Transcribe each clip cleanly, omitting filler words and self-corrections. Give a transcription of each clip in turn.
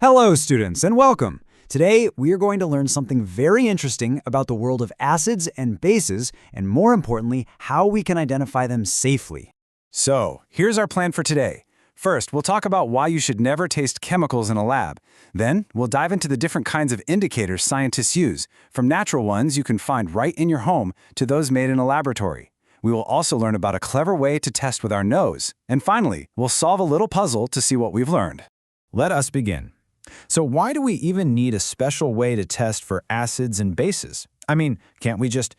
Hello, students, and welcome. Today, we are going to learn something very interesting about the world of acids and bases, and more importantly, how we can identify them safely. So, here's our plan for today. First, we'll talk about why you should never taste chemicals in a lab. Then, we'll dive into the different kinds of indicators scientists use, from natural ones you can find right in your home to those made in a laboratory. We will also learn about a clever way to test with our nose. And finally, we'll solve a little puzzle to see what we've learned. Let us begin. So why do we even need a special way to test for acids and bases? I mean, can't we just,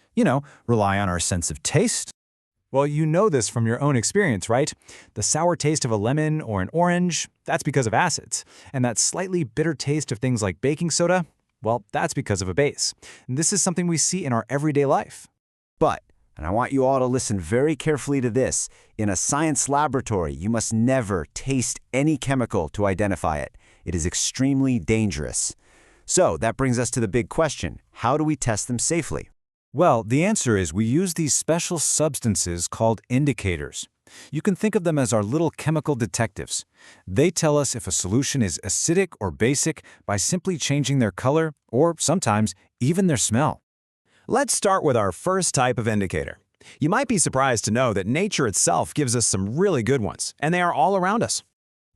rely on our sense of taste? Well, you know this from your own experience, right? The sour taste of a lemon or an orange, that's because of acids. And that slightly bitter taste of things like baking soda, well, that's because of a base. And this is something we see in our everyday life. But, and I want you all to listen very carefully to this, in a science laboratory, you must never taste any chemical to identify it. It is extremely dangerous. So that brings us to the big question. How do we test them safely? Well, the answer is we use these special substances called indicators. You can think of them as our little chemical detectives. They tell us if a solution is acidic or basic by simply changing their color or sometimes even their smell. Let's start with our first type of indicator. You might be surprised to know that nature itself gives us some really good ones, and they are all around us.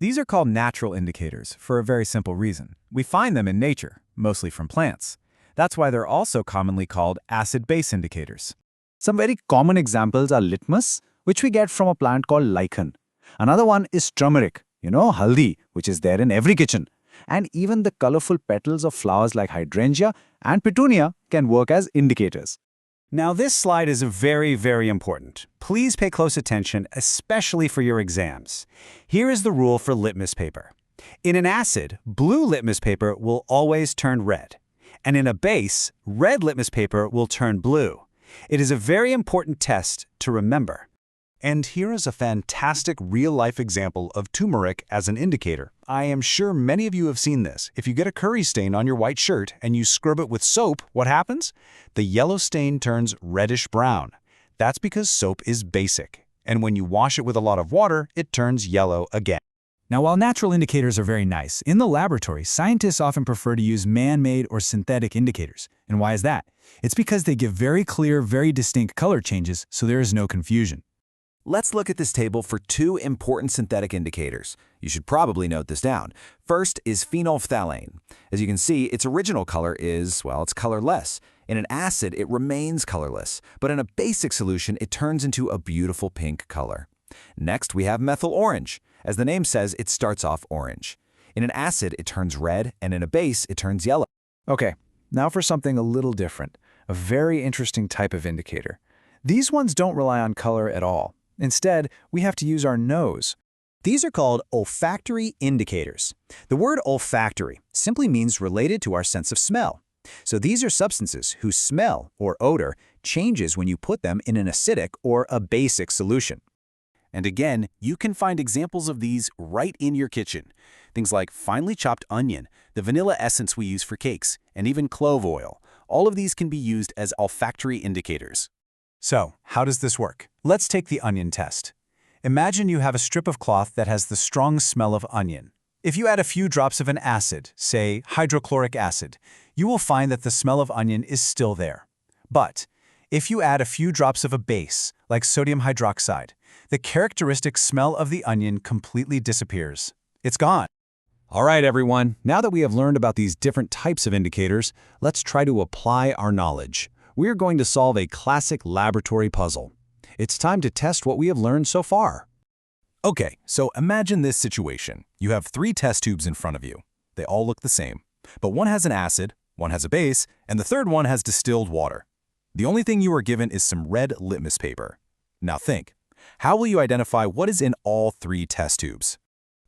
These are called natural indicators for a very simple reason. We find them in nature, mostly from plants. That's why they're also commonly called acid-base indicators. Some very common examples are litmus, which we get from a plant called lichen. Another one is turmeric, haldi, which is there in every kitchen. And even the colorful petals of flowers like hydrangea and petunia can work as indicators. Now, this slide is very, very important. Please pay close attention, especially for your exams. Here is the rule for litmus paper. In an acid, blue litmus paper will always turn red. And in a base, red litmus paper will turn blue. It is a very important test to remember. And here is a fantastic real-life example of turmeric as an indicator. I am sure many of you have seen this. If you get a curry stain on your white shirt and you scrub it with soap, what happens? The yellow stain turns reddish-brown. That's because soap is basic. And when you wash it with a lot of water, it turns yellow again. Now, while natural indicators are very nice, in the laboratory, scientists often prefer to use man-made or synthetic indicators. And why is that? It's because they give very clear, very distinct color changes, so there is no confusion. Let's look at this table for two important synthetic indicators. You should probably note this down. First is phenolphthalein. As you can see, its original color is, it's colorless. In an acid, it remains colorless, but in a basic solution, it turns into a beautiful pink color. Next, we have methyl orange. As the name says, it starts off orange. In an acid, it turns red, and in a base, it turns yellow. Okay, now for something a little different, a very interesting type of indicator. These ones don't rely on color at all. Instead, we have to use our nose. These are called olfactory indicators. The word olfactory simply means related to our sense of smell. So these are substances whose smell or odor changes when you put them in an acidic or a basic solution. And again, you can find examples of these right in your kitchen. Things like finely chopped onion, the vanilla essence we use for cakes, and even clove oil. All of these can be used as olfactory indicators. So, how does this work? Let's take the onion test. Imagine you have a strip of cloth that has the strong smell of onion. If you add a few drops of an acid, say hydrochloric acid, you will find that the smell of onion is still there. But if you add a few drops of a base, like sodium hydroxide, the characteristic smell of the onion completely disappears. It's gone. All right, everyone. Now that we have learned about these different types of indicators, let's try to apply our knowledge. We're going to solve a classic laboratory puzzle. It's time to test what we have learned so far. Okay, so imagine this situation. You have 3 test tubes in front of you. They all look the same, but one has an acid, one has a base, and the third one has distilled water. The only thing you are given is some red litmus paper. Now think, how will you identify what is in all 3 test tubes?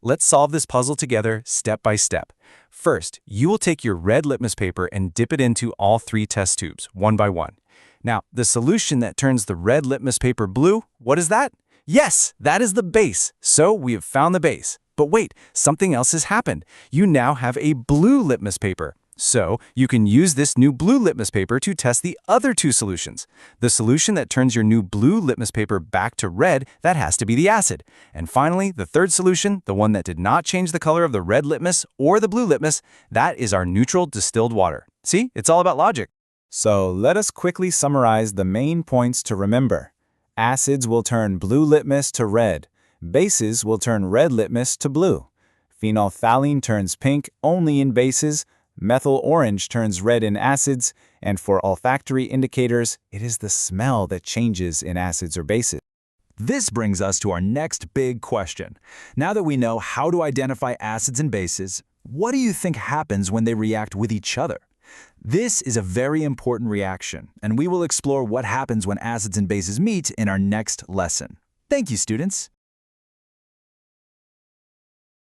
Let's solve this puzzle together step by step. First, you will take your red litmus paper and dip it into all 3 test tubes, one by one. Now, the solution that turns the red litmus paper blue, what is that? Yes, that is the base. So we have found the base. But wait, something else has happened. You now have a blue litmus paper. So, you can use this new blue litmus paper to test the other two solutions. The solution that turns your new blue litmus paper back to red, that has to be the acid. And finally, the third solution, the one that did not change the color of the red litmus or the blue litmus, that is our neutral distilled water. See, it's all about logic. So let us quickly summarize the main points to remember. Acids will turn blue litmus to red. Bases will turn red litmus to blue. Phenolphthalein turns pink only in bases. Methyl orange turns red in acids, and for olfactory indicators, it is the smell that changes in acids or bases. This brings us to our next big question. Now that we know how to identify acids and bases, what do you think happens when they react with each other? This is a very important reaction, and we will explore what happens when acids and bases meet in our next lesson. Thank you, students.